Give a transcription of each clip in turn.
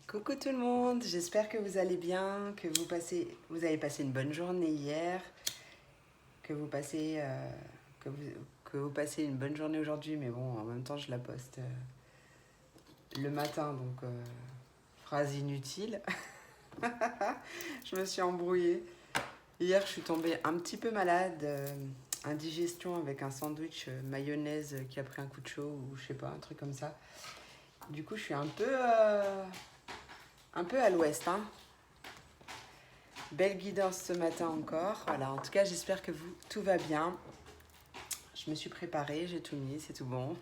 Coucou tout le monde, j'espère que vous allez bien, que vous avez passé une bonne journée hier, que vous passez, que vous passez une bonne journée aujourd'hui, mais bon, en même temps je la poste le matin, donc phrase inutile. Je me suis embrouillée. Hier je suis tombée un petit peu malade, indigestion avec un sandwich mayonnaise qui a pris un coup de chaud ou je sais pas, un truc comme ça. Du coup je suis un peu à l'ouest, hein. Belle guidance ce matin encore. Voilà, en tout cas, j'espère que tout va bien. Je me suis préparée, j'ai tout mis, c'est tout bon.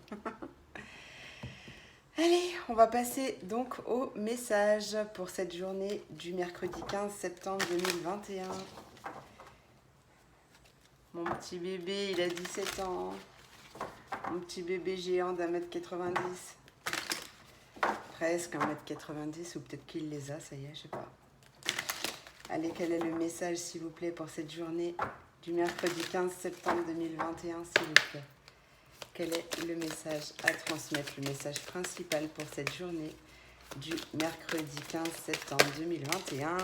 Allez, on va passer donc au message pour cette journée du mercredi 15 septembre 2021. Mon petit bébé, il a 17 ans. Mon petit bébé géant d'1,90 m. Presque 1,90 m, ou peut-être qu'il les a, ça y est, je sais pas. Allez, quel est le message, s'il vous plaît, pour cette journée du mercredi 15 septembre 2021, s'il vous plaît? Quel est le message à transmettre, le message principal pour cette journée du mercredi 15 septembre 2021?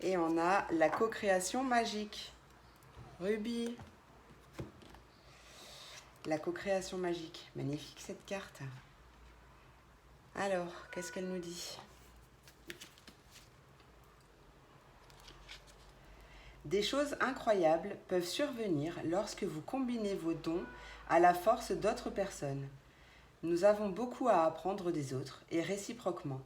Et on a la co-création magique. Ruby. La co-création magique. Magnifique cette carte. Alors, qu'est-ce qu'elle nous dit? Des choses incroyables peuvent survenir lorsque vous combinez vos dons à la force d'autres personnes. Nous avons beaucoup à apprendre des autres et réciproquement.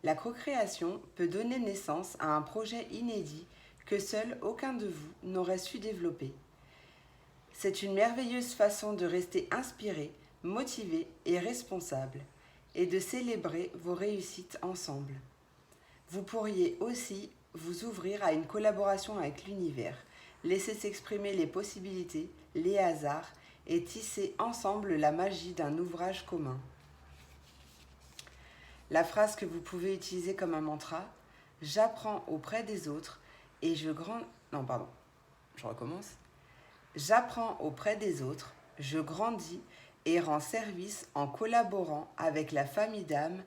La co-création peut donner naissance à un projet inédit que seul aucun de vous n'aurait su développer. C'est une merveilleuse façon de rester inspiré, motivé et responsable et de célébrer vos réussites ensemble. Vous pourriez aussi vous ouvrir à une collaboration avec l'univers, laisser s'exprimer les possibilités, les hasards et tisser ensemble la magie d'un ouvrage commun. La phrase que vous pouvez utiliser comme un mantra: j'apprends auprès des autres et je grandis. Non, pardon, je recommence. J'apprends auprès des autres, je grandis et rends service en collaborant avec la famille d'âmes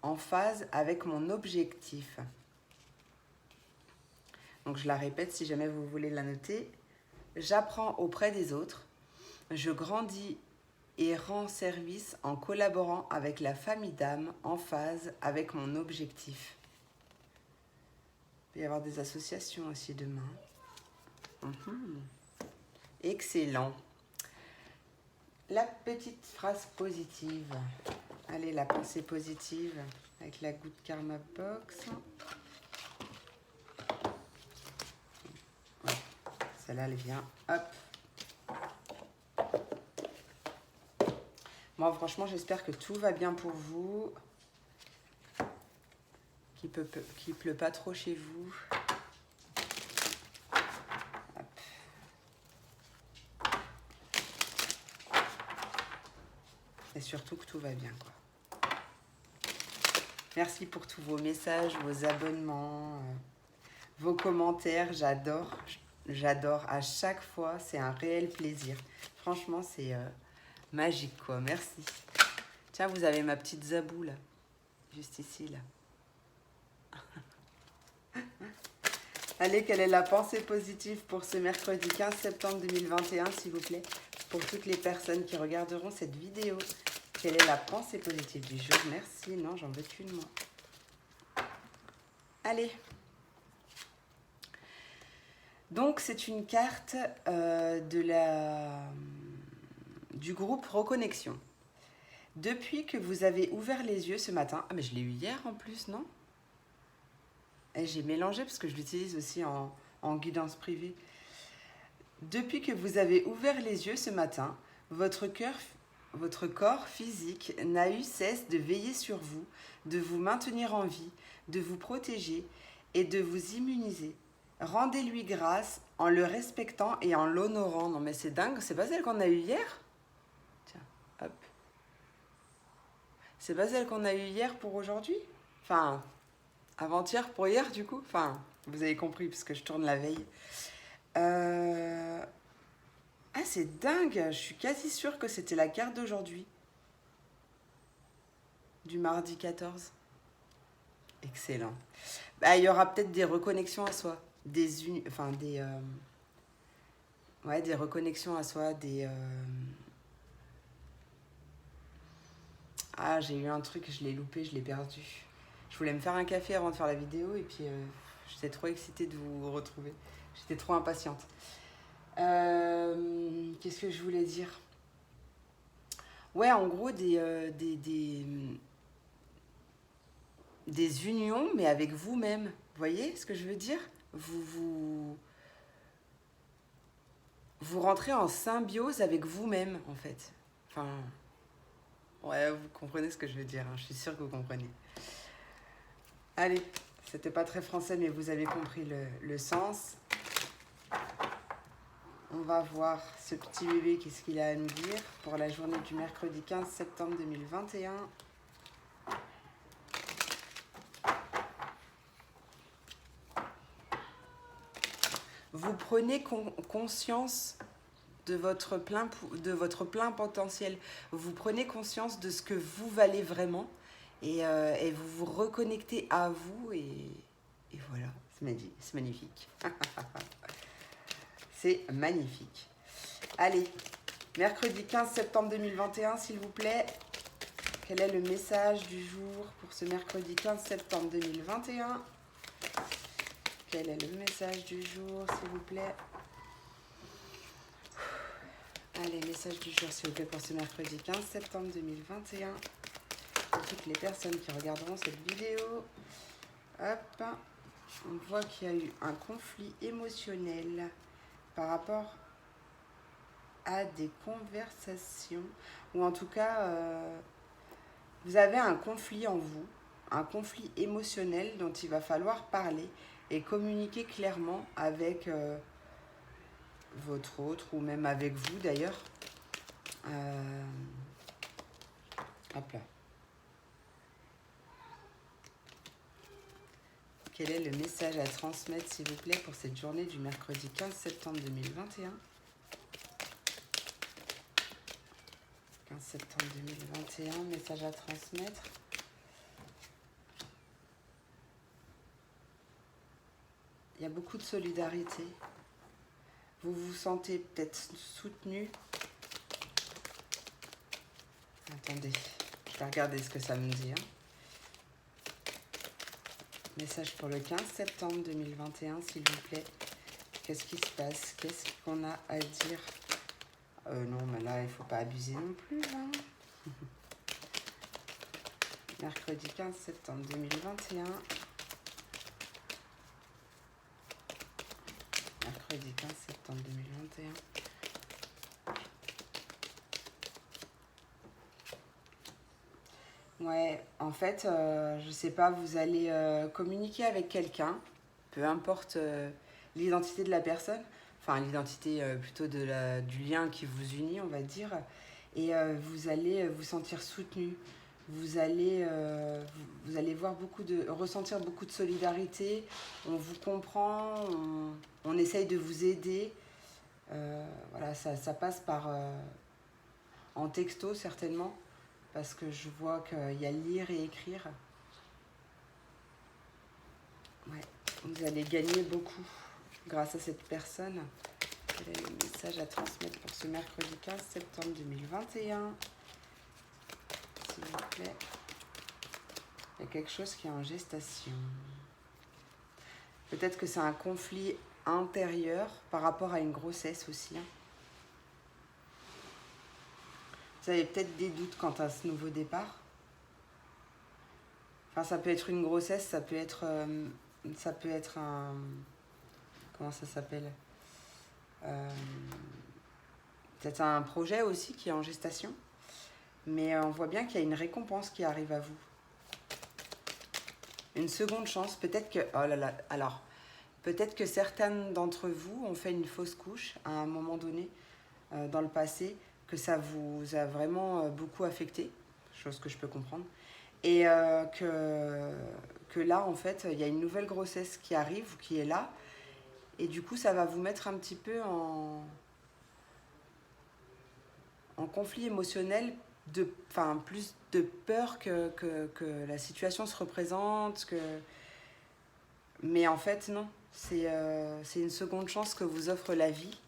en phase avec mon objectif. Donc je la répète si jamais vous voulez la noter. J'apprends auprès des autres, je grandis et rends service en collaborant avec la famille d'âmes en phase avec mon objectif. Il peut y avoir des associations aussi demain. Excellent. La petite phrase positive. Allez, la pensée positive avec la goutte Karma Box. Celle-là, elle vient, hop. Moi, franchement, j'espère que tout va bien pour vous. Qu'il pleut pas trop chez vous. Hop. Et surtout que tout va bien, quoi. Merci pour tous vos messages, vos abonnements, vos commentaires. J'adore à chaque fois. C'est un réel plaisir. Franchement, c'est magique, quoi. Merci. Tiens, vous avez ma petite Zabou, là. Juste ici, là. Allez, quelle est la pensée positive pour ce mercredi 15 septembre 2021, s'il vous plaît, pour toutes les personnes qui regarderont cette vidéo? Quelle est la pensée positive du jour? Merci. Non, j'en veux qu'une, moi. Allez. Donc, c'est une carte du groupe Reconnexion. Depuis que vous avez ouvert les yeux ce matin... Ah, mais je l'ai eu hier en plus, non? Et j'ai mélangé parce que je l'utilise aussi en guidance privée. Depuis que vous avez ouvert les yeux ce matin, votre corps physique n'a eu cesse de veiller sur vous, de vous maintenir en vie, de vous protéger et de vous immuniser. Rendez-lui grâce en le respectant et en l'honorant. Non mais c'est dingue, c'est pas celle qu'on a eue hier? Tiens, hop. C'est pas celle qu'on a eue hier pour aujourd'hui? Enfin, avant-hier pour hier du coup? Enfin, vous avez compris parce que je tourne la veille. Ah, c'est dingue, je suis quasi sûre que c'était la carte d'aujourd'hui. Du mardi 14. Excellent. Bah, il y aura peut-être des reconnexions à soi, ouais, des reconnexions à soi, Ah, j'ai eu un truc, je l'ai loupé, je l'ai perdu. Je voulais me faire un café avant de faire la vidéo et puis j'étais trop excitée de vous retrouver. J'étais trop impatiente. Qu'est-ce que je voulais dire? Ouais, en gros, des unions, mais avec vous-même. Vous voyez ce que je veux dire? Vous rentrez en symbiose avec vous-même, en fait. Enfin, ouais, vous comprenez ce que je veux dire, hein, je suis sûre que vous comprenez. Allez, c'était pas très français, mais vous avez compris le sens. On va voir ce petit bébé, qu'est-ce qu'il a à nous dire pour la journée du mercredi 15 septembre 2021. Vous prenez conscience de votre plein potentiel. Vous prenez conscience de ce que vous valez vraiment et vous vous reconnectez à vous et voilà, c'est magnifique. C'est magnifique. Allez, mercredi 15 septembre 2021, s'il vous plaît. Quel est le message du jour pour ce mercredi 15 septembre 2021? Quel est le message du jour, s'il vous plaît? Allez, message du jour, s'il vous plaît, pour ce mercredi 15 septembre 2021. Pour toutes les personnes qui regarderont cette vidéo. Hop, on voit qu'il y a eu un conflit émotionnel par rapport à des conversations. Ou en tout cas, vous avez un conflit en vous, un conflit émotionnel dont il va falloir parler et communiquer clairement avec votre autre ou même avec vous d'ailleurs. Hop là. Quel est le message à transmettre, s'il vous plaît, pour cette journée du mercredi 15 septembre 2021? 15 septembre 2021, message à transmettre. Il y a beaucoup de solidarité. Vous vous sentez peut-être soutenu. Attendez, je vais regarder ce que ça me dit. Message pour le 15 septembre 2021, s'il vous plaît. Qu'est-ce qui se passe? Qu'est-ce qu'on a à dire? Non, mais là, il ne faut pas abuser non plus. Hein. Mercredi 15 septembre 2021. Mercredi 15 septembre 2021. Ouais, en fait, je sais pas, vous allez communiquer avec quelqu'un, peu importe l'identité de la personne, enfin l'identité plutôt du lien qui vous unit, on va dire, et vous allez vous sentir soutenu. Vous allez voir ressentir beaucoup de solidarité. On vous comprend, on essaye de vous aider. Voilà, ça passe par en texto certainement. Parce que je vois qu'il y a lire et écrire. Ouais, vous allez gagner beaucoup grâce à cette personne. Quel est le message à transmettre pour ce mercredi 15 septembre 2021? S'il vous plaît. Il y a quelque chose qui est en gestation. Peut-être que c'est un conflit intérieur par rapport à une grossesse aussi. Vous avez peut-être des doutes quant à ce nouveau départ. Enfin, ça peut être une grossesse, ça peut être un... Comment ça s'appelle? Peut-être un projet aussi qui est en gestation. Mais on voit bien qu'il y a une récompense qui arrive à vous. Une seconde chance. Peut-être que... Oh là là, alors... Peut-être que certaines d'entre vous ont fait une fausse couche à un moment donné dans le passé, que ça vous a vraiment beaucoup affecté, chose que je peux comprendre, et que là, en fait, il y a une nouvelle grossesse qui arrive ou qui est là, et du coup, ça va vous mettre un petit peu en conflit émotionnel enfin, plus de peur que la situation se représente. Mais en fait, non. C'est une seconde chance que vous offre la vie.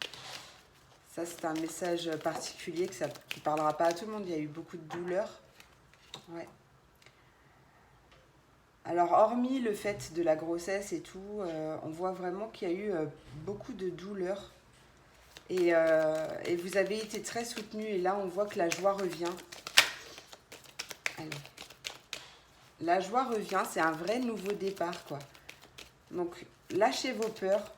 Ça, c'est un message particulier qui ne parlera pas à tout le monde. Il y a eu beaucoup de douleur. Ouais. Alors, hormis le fait de la grossesse et tout, on voit vraiment qu'il y a eu beaucoup de douleur. Et vous avez été très soutenu. Et là, on voit que la joie revient. Allez. La joie revient, c'est un vrai nouveau départ, quoi. Donc, lâchez vos peurs.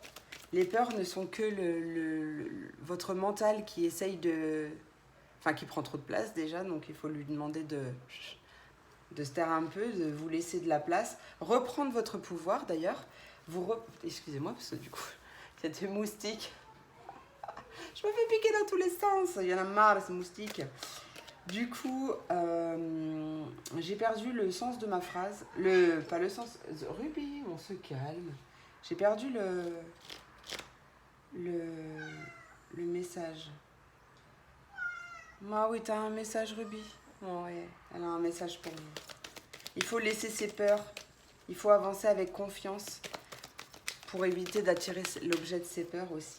Les peurs ne sont que votre mental qui essaye de... Enfin, qui prend trop de place déjà, donc il faut lui demander de se taire un peu, de vous laisser de la place. Reprendre votre pouvoir, d'ailleurs. Excusez-moi, parce que du coup, il y a des moustiques. Je me fais piquer dans tous les sens. Il y en a marre, ces moustiques. Du coup, j'ai perdu le sens de ma phrase. Pas le sens... Ruby, on se calme. J'ai perdu le message. Ah oui, t'as un message, Ruby. Oh, ouais, elle a un message pour vous. Il faut laisser ses peurs. Il faut avancer avec confiance pour éviter d'attirer l'objet de ses peurs aussi.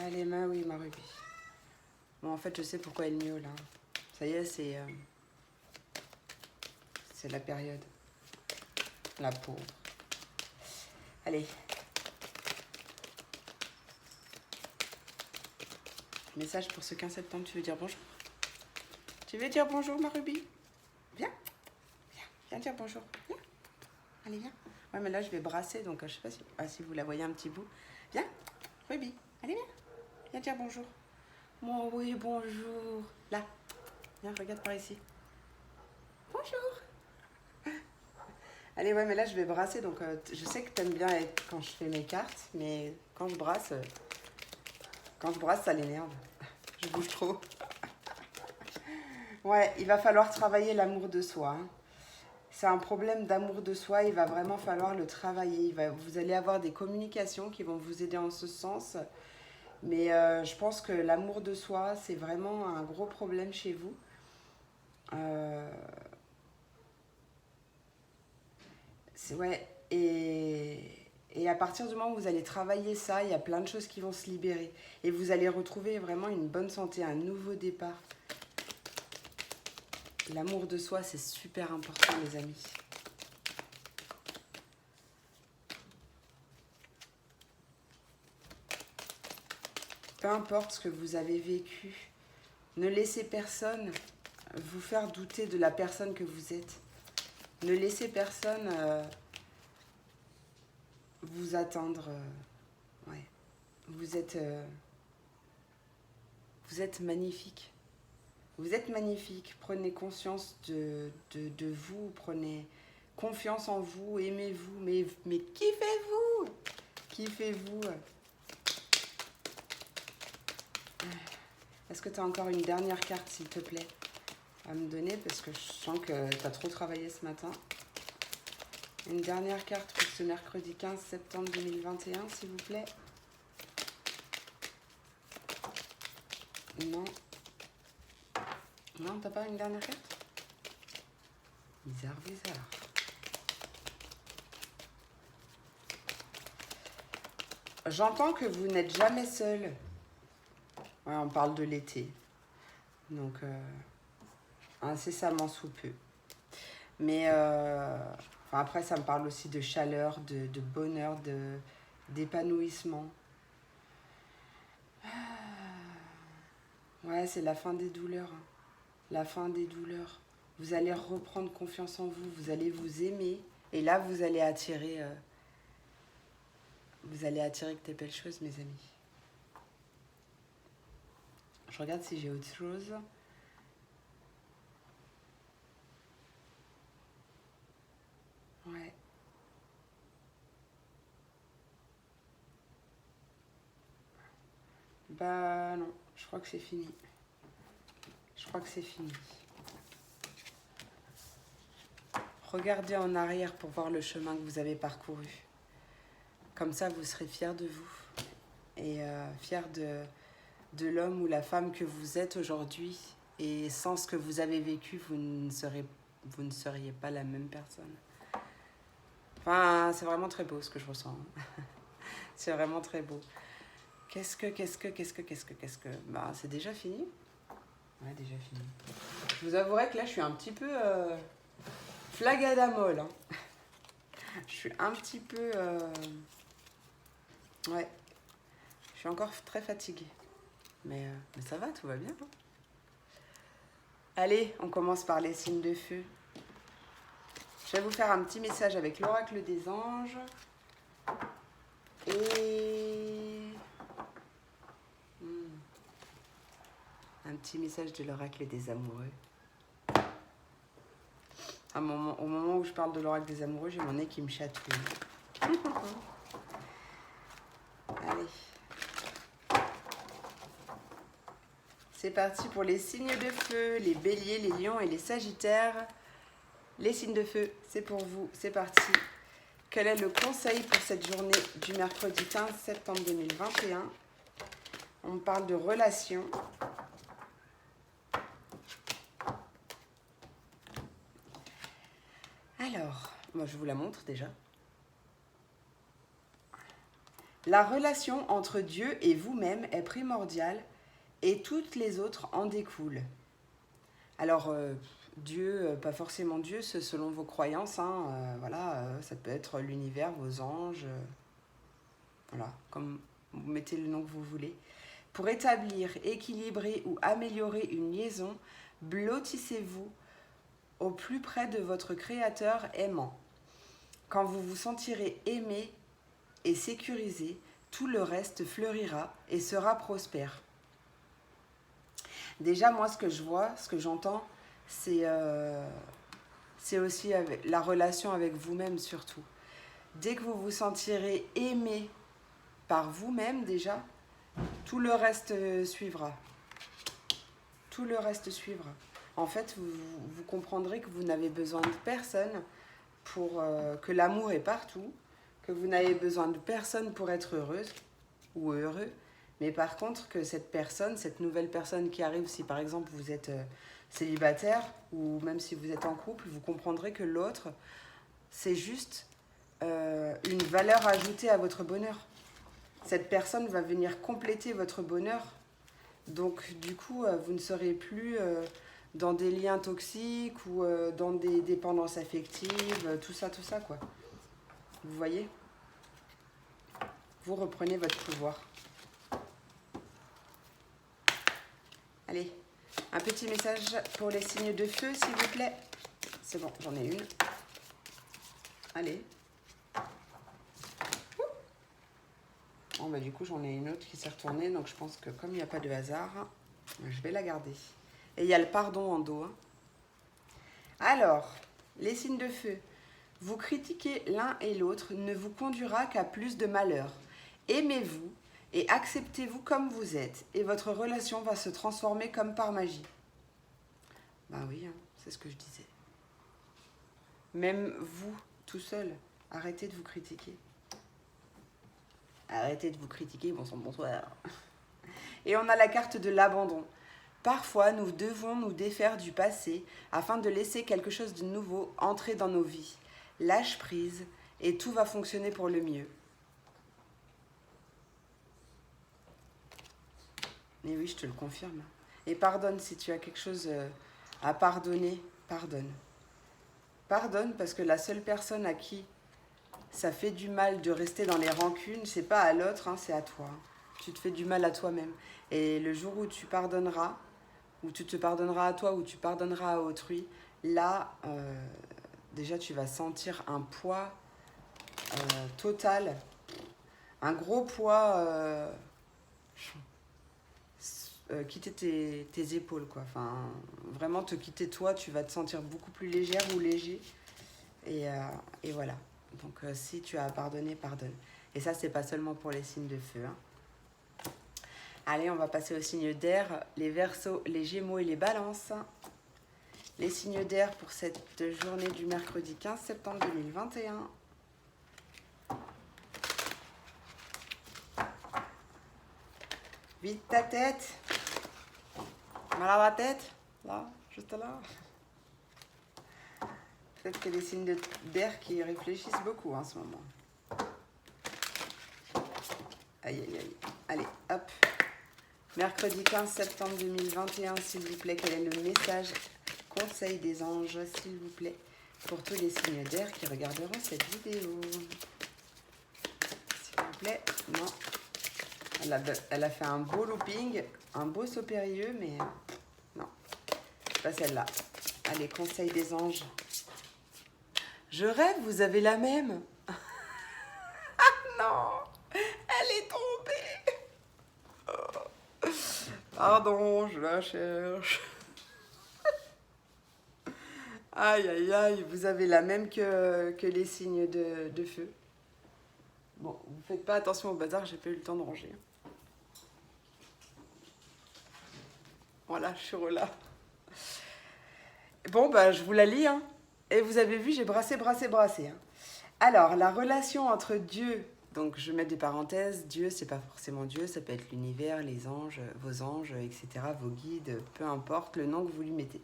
Allez, oui, ma Ruby. Bon, en fait, je sais pourquoi elle miaule, là. Ça y est, c'est la période. La pauvre. Allez. Message pour ce 15 septembre, tu veux dire bonjour? Tu veux dire bonjour, ma Ruby? Viens. Viens dire bonjour. Viens. Allez, viens. Ouais, mais là, je vais brasser, donc je sais pas si vous la voyez un petit bout. Viens, Ruby. Allez, viens. Viens dire bonjour. Bon, oui, bonjour. Là. Viens, regarde par ici. Bonjour. Allez, ouais, mais là, je vais brasser, donc je sais que t'aimes bien quand je fais mes cartes, mais quand je brasse, ça l'énerve. Je bouge trop. Ouais, il va falloir travailler l'amour de soi. Hein. C'est un problème d'amour de soi, il va vraiment falloir le travailler. Vous allez avoir des communications qui vont vous aider en ce sens. Mais je pense que l'amour de soi, c'est vraiment un gros problème chez vous. Ouais, et à partir du moment où vous allez travailler ça, il y a plein de choses qui vont se libérer. Et vous allez retrouver vraiment une bonne santé, un nouveau départ. L'amour de soi, c'est super important, les amis. Peu importe ce que vous avez vécu, ne laissez personne vous faire douter de la personne que vous êtes. Ne laissez personne vous attendre. Ouais. Vous êtes magnifique. Vous êtes magnifique. Prenez conscience de vous. Prenez confiance en vous. Aimez-vous. Mais kiffez-vous. Kiffez-vous. Est-ce que tu as encore une dernière carte, s'il te plaît, à me donner? Parce que je sens que tu as trop travaillé ce matin. Une dernière carte pour ce mercredi 15 septembre 2021, s'il vous plaît. Non. Non, t'as pas une dernière carte? Bizarre, bizarre. J'entends que vous n'êtes jamais seul. Ouais, on parle de l'été. Donc, incessamment sous peu. Mais après, ça me parle aussi de chaleur, de bonheur, d'épanouissement. Ouais, c'est la fin des douleurs. Hein. La fin des douleurs. Vous allez reprendre confiance en vous. Vous allez vous aimer. Et là, vous allez attirer que des belles choses, mes amis. Je regarde si j'ai autre chose. Ouais. Bah non, je crois que c'est fini. Je crois que c'est fini. Regardez en arrière pour voir le chemin que vous avez parcouru. Comme ça, vous serez fiers de vous. Et fiers de l'homme ou la femme que vous êtes aujourd'hui. Et sans ce que vous avez vécu, vous ne seriez pas la même personne. Enfin, c'est vraiment très beau ce que je ressens. C'est vraiment très beau. Qu'est-ce que... Bah, c'est déjà fini. Ouais, déjà fini. Je vous avouerai que là, je suis un petit peu flagadamolle. Hein. Je suis un petit peu... Ouais. Je suis encore très fatiguée. Mais ça va, tout va bien. Hein. Allez, on commence par les signes de feu. Je vais vous faire un petit message avec l'oracle des anges. Et... un petit message de l'oracle des amoureux. Au moment où je parle de l'oracle des amoureux, j'ai mon nez qui me chatouille. Allez. C'est parti pour les signes de feu, les béliers, les lions et les sagittaires. Les signes de feu, c'est pour vous, c'est parti. Quel est le conseil pour cette journée du mercredi 15 septembre 2021? On parle de relations. Alors, moi je vous la montre déjà. La relation entre Dieu et vous-même est primordiale et toutes les autres en découlent. Alors, Dieu, pas forcément Dieu, c'est selon vos croyances. Hein, voilà, ça peut être l'univers, vos anges. Voilà, comme vous mettez le nom que vous voulez. Pour établir, équilibrer ou améliorer une liaison, blottissez-vous au plus près de votre créateur aimant. Quand vous vous sentirez aimé et sécurisé, tout le reste fleurira et sera prospère. Déjà, moi, ce que je vois, ce que j'entends, c'est aussi la relation avec vous-même surtout. Dès que vous vous sentirez aimé par vous-même déjà, tout le reste suivra. Tout le reste suivra. En fait, vous comprendrez que vous n'avez besoin de personne pour que l'amour est partout, que vous n'avez besoin de personne pour être heureuse ou heureux, mais par contre que cette personne, cette nouvelle personne qui arrive, si par exemple vous êtes célibataire ou même si vous êtes en couple, vous comprendrez que l'autre, c'est juste une valeur ajoutée à votre bonheur. Cette personne va venir compléter votre bonheur. Donc du coup, vous ne serez plus dans des liens toxiques ou dans des dépendances affectives, tout ça quoi. Vous voyez? Vous reprenez votre pouvoir. Allez, un petit message pour les signes de feu, s'il vous plaît. C'est bon, j'en ai une. Allez. Bon, bah, du coup, j'en ai une autre qui s'est retournée, donc je pense que comme il n'y a pas de hasard, je vais la garder. Et il y a le pardon en dos. Hein. Alors, les signes de feu. Vous critiquer l'un et l'autre ne vous conduira qu'à plus de malheur. Aimez-vous et acceptez-vous comme vous êtes, et votre relation va se transformer comme par magie. Ben oui, hein, c'est ce que je disais. Même vous, tout seul, arrêtez de vous critiquer. Arrêtez de vous critiquer, bonsoir. Et on a la carte de l'abandon. Parfois, nous devons nous défaire du passé afin de laisser quelque chose de nouveau entrer dans nos vies. Lâche prise et tout va fonctionner pour le mieux. Et oui, je te le confirme. Et pardonne si tu as quelque chose à pardonner, pardonne. Pardonne parce que la seule personne à qui ça fait du mal de rester dans les rancunes, c'est pas à l'autre, hein, c'est à toi. Tu te fais du mal à toi-même. Et le jour où tu pardonneras, où tu te pardonneras à toi, où tu pardonneras à autrui, là, déjà tu vas sentir un poids total, un gros poids quitter tes épaules, quoi. Enfin, vraiment te quitter toi, tu vas te sentir beaucoup plus légère ou léger. Et voilà. Donc si tu as pardonné, pardonne. Et ça, c'est pas seulement pour les signes de feu. Hein. Allez, on va passer aux signes d'air, les Verseaux, les Gémeaux et les Balances. Les signes d'air pour cette journée du mercredi 15 septembre 2021. Vide ta tête. Mal à la tête. Là, juste là. Peut-être qu'il y a des signes d'air qui réfléchissent beaucoup en ce moment. Aïe, aïe, aïe. Allez, hop. Mercredi 15 septembre 2021, s'il vous plaît, quel est le message conseil des anges, s'il vous plaît, pour tous les signes d'air qui regarderont cette vidéo. S'il vous plaît, non. Elle a fait un beau looping, un beau saut périlleux, mais non, c'est pas celle-là. Allez, conseil des anges. Je rêve, vous avez la même. Non, elle est tombée. Oh. Pardon, je la cherche. Aïe, aïe, aïe, vous avez la même que les signes de feu. Bon, vous faites pas attention au bazar, j'ai pas eu le temps de ranger. Voilà, je suis là. Bon, bah, je vous la lis, hein. Et vous avez vu, j'ai brassé. Hein. Alors, la relation entre Dieu, donc je mets des parenthèses, Dieu, c'est pas forcément Dieu, ça peut être l'univers, les anges, etc., vos guides, peu importe le nom que vous lui mettez.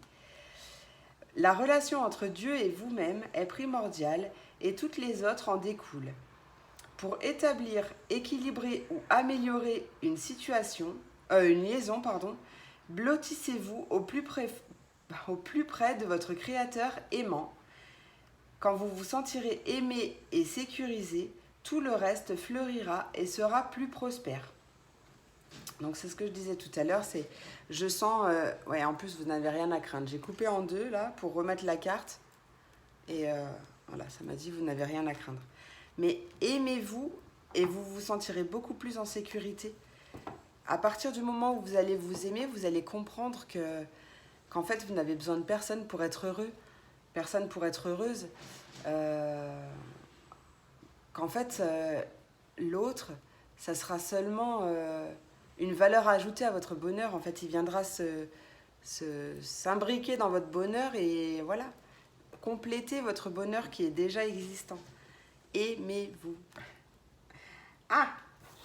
La relation entre Dieu et vous-même est primordiale et toutes les autres en découlent. Pour établir, équilibrer ou améliorer une liaison, blottissez-vous au plus près de votre Créateur aimant. Quand vous vous sentirez aimé et sécurisé, tout le reste fleurira et sera plus prospère. Donc c'est ce que je disais tout à l'heure, c'est je sens, en plus vous n'avez rien à craindre. J'ai coupé en deux là pour remettre la carte et voilà, ça m'a dit vous n'avez rien à craindre. Mais aimez-vous et vous vous sentirez beaucoup plus en sécurité. À partir du moment où vous allez vous aimer, vous allez comprendre qu'en fait vous n'avez besoin de personne pour être heureux, personne pour être heureuse. Qu'en fait l'autre, ça sera seulement une valeur ajoutée à votre bonheur. En fait, il viendra s'imbriquer dans votre bonheur et voilà, compléter votre bonheur qui est déjà existant. Aimez-vous. Ah,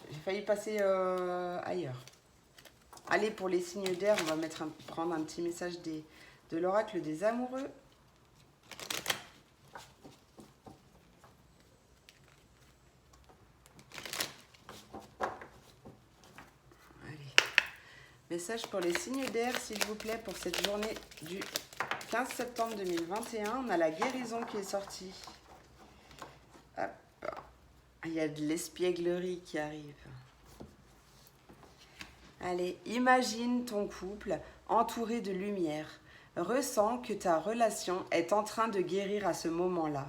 j'ai failli passer ailleurs. Allez, pour les signes d'air, on va prendre un petit message de l'oracle des amoureux. Message pour les signes d'air, s'il vous plaît, pour cette journée du 15 septembre 2021. On a la guérison qui est sortie. Hop. Il y a de l'espièglerie qui arrive. Allez, imagine ton couple entouré de lumière. Ressens que ta relation est en train de guérir à ce moment-là.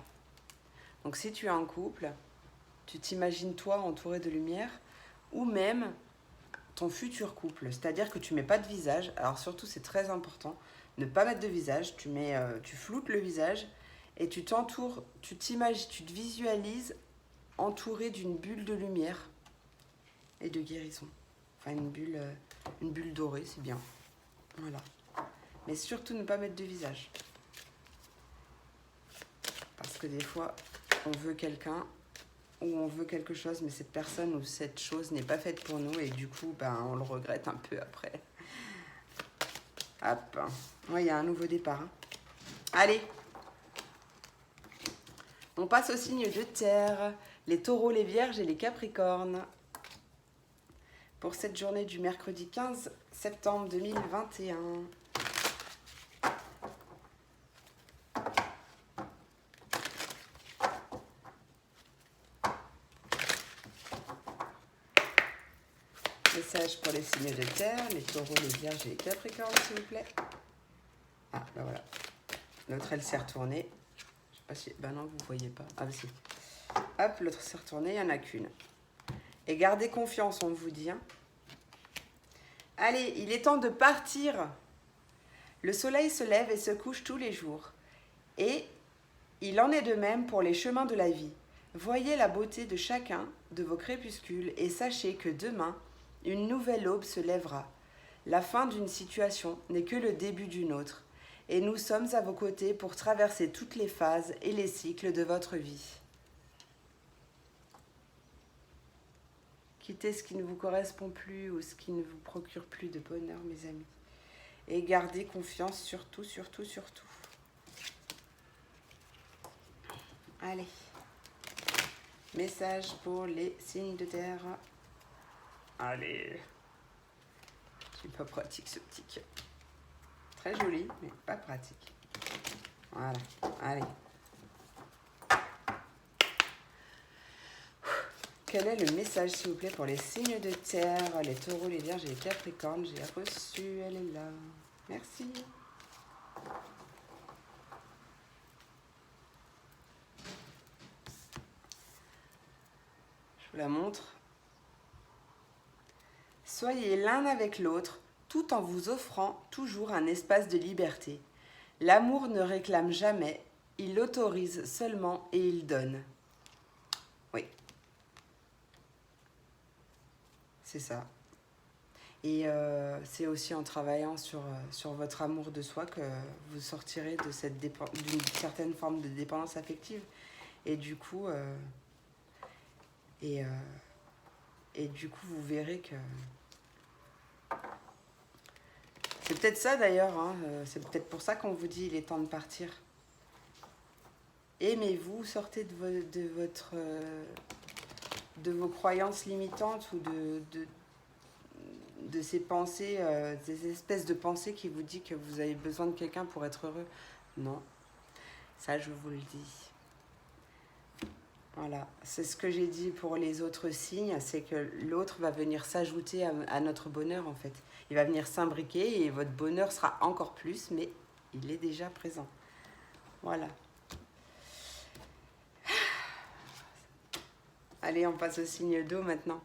Donc si tu es en couple, tu t'imagines toi entouré de lumière, ou même ton futur couple, c'est-à-dire que tu mets pas de visage. Alors surtout, c'est très important, ne pas mettre de visage. Tu floutes le visage et tu t'entoures, tu te visualises entouré d'une bulle de lumière et de guérison. Enfin, une bulle dorée, c'est bien. Voilà. Mais surtout, ne pas mettre de visage. Parce que des fois, on veut quelqu'un ou on veut quelque chose, mais cette personne ou cette chose n'est pas faite pour nous et du coup, on le regrette un peu après. Hop. Ouais, il y a un nouveau départ. Hein. Allez. On passe aux signes de terre, les taureaux, les vierges et les capricornes. Pour cette journée du mercredi 15 septembre 2021. Message pour les signes de terre, les taureaux, les vierges et les capricornes, s'il vous plaît. Ah, ben voilà. L'autre, elle s'est retournée. Je sais pas si... Ben non, vous ne voyez pas. Ah, ben si. Hop, l'autre s'est retournée, il n'y en a qu'une. Et gardez confiance, on vous dit. Hein. Allez, il est temps de partir. Le soleil se lève et se couche tous les jours. Et il en est de même pour les chemins de la vie. Voyez la beauté de chacun de vos crépuscules et sachez que demain, une nouvelle aube se lèvera. La fin d'une situation n'est que le début d'une autre. Et nous sommes à vos côtés pour traverser toutes les phases et les cycles de votre vie. Quittez ce qui ne vous correspond plus ou ce qui ne vous procure plus de bonheur, mes amis. Et gardez confiance surtout, surtout, surtout. Allez. Message pour les signes de terre. Allez. C'est pas pratique ce petit. Très joli, mais pas pratique. Voilà. Allez. Quel est le message, s'il vous plaît, pour les signes de terre, les taureaux, les vierges et les capricornes? J'ai reçu, elle est là. Merci. Je vous la montre. Soyez l'un avec l'autre, tout en vous offrant toujours un espace de liberté. L'amour ne réclame jamais, il autorise seulement et il donne. Oui. C'est ça. Et c'est aussi en travaillant sur votre amour de soi que vous sortirez de d'une certaine forme de dépendance affective. Et du coup, vous verrez que... C'est peut-être ça d'ailleurs, hein, c'est peut-être pour ça qu'on vous dit il est temps de partir. Aimez-vous, sortez de vos croyances limitantes ou de ces pensées, des espèces de pensées qui vous disent que vous avez besoin de quelqu'un pour être heureux. Non, ça je vous le dis. Voilà, c'est ce que j'ai dit pour les autres signes, c'est que l'autre va venir s'ajouter à notre bonheur en fait. Il va venir s'imbriquer et votre bonheur sera encore plus, mais il est déjà présent. Voilà. Allez, on passe au signe d'eau maintenant.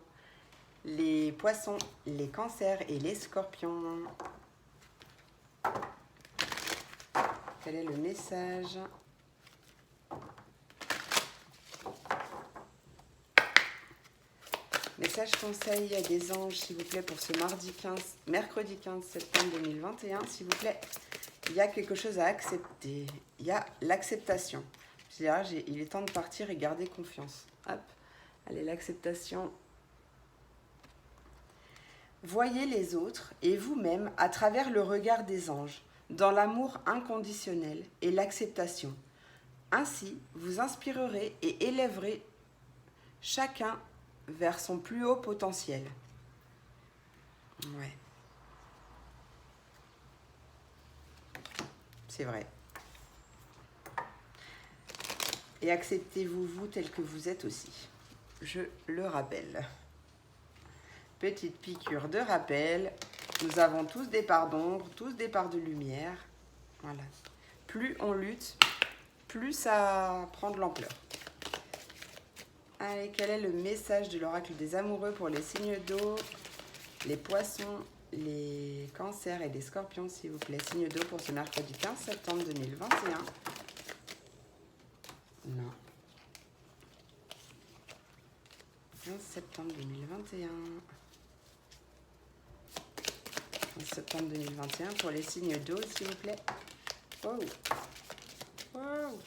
Les poissons, les cancers et les scorpions. Quel est le message ? Message conseil des anges, s'il vous plaît, pour ce mercredi 15 septembre 2021, s'il vous plaît. Il y a quelque chose à accepter. Il y a l'acceptation. C'est-à-dire, il est temps de partir et garder confiance. Hop, allez, l'acceptation. Voyez les autres et vous-même à travers le regard des anges, dans l'amour inconditionnel et l'acceptation. Ainsi, vous inspirerez et élèverez chacun vers son plus haut potentiel. Ouais. C'est vrai. Et acceptez-vous vous tel que vous êtes aussi. Je le rappelle. Petite piqûre de rappel. Nous avons tous des parts d'ombre, tous des parts de lumière. Voilà. Plus on lutte, plus ça prend de l'ampleur. Allez, quel est le message de l'oracle des amoureux pour les signes d'eau, les poissons, les cancers et les scorpions, s'il vous plaît. Signes d'eau pour ce mercredi 15 septembre 2021. Non. 15 septembre 2021. 15 septembre 2021 pour les signes d'eau, s'il vous plaît. Wow. Wow.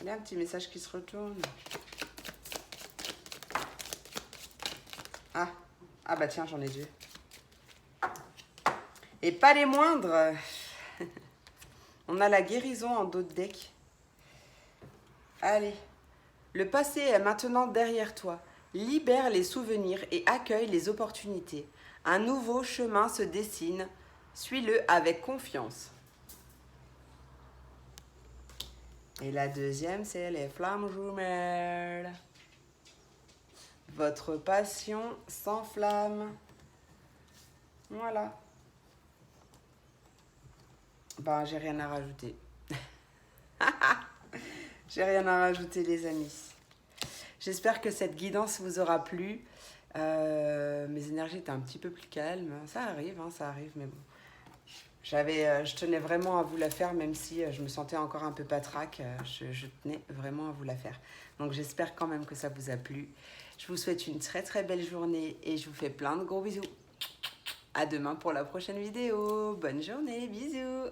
Allez, un petit message qui se retourne. Ah bah tiens, j'en ai deux. Et pas les moindres. On a la guérison en dos de deck. Allez. Le passé est maintenant derrière toi. Libère les souvenirs et accueille les opportunités. Un nouveau chemin se dessine. Suis-le avec confiance. Et la deuxième, c'est les flammes jumelles. Votre passion s'enflamme. Voilà. Ben, j'ai rien à rajouter. J'ai rien à rajouter, les amis. J'espère que cette guidance vous aura plu. Mes énergies étaient un petit peu plus calmes. Ça arrive, mais bon. Je tenais vraiment à vous la faire, même si je me sentais encore un peu patraque. Je tenais vraiment à vous la faire. Donc j'espère quand même que ça vous a plu. Je vous souhaite une très très belle journée et je vous fais plein de gros bisous. À demain pour la prochaine vidéo. Bonne journée, bisous.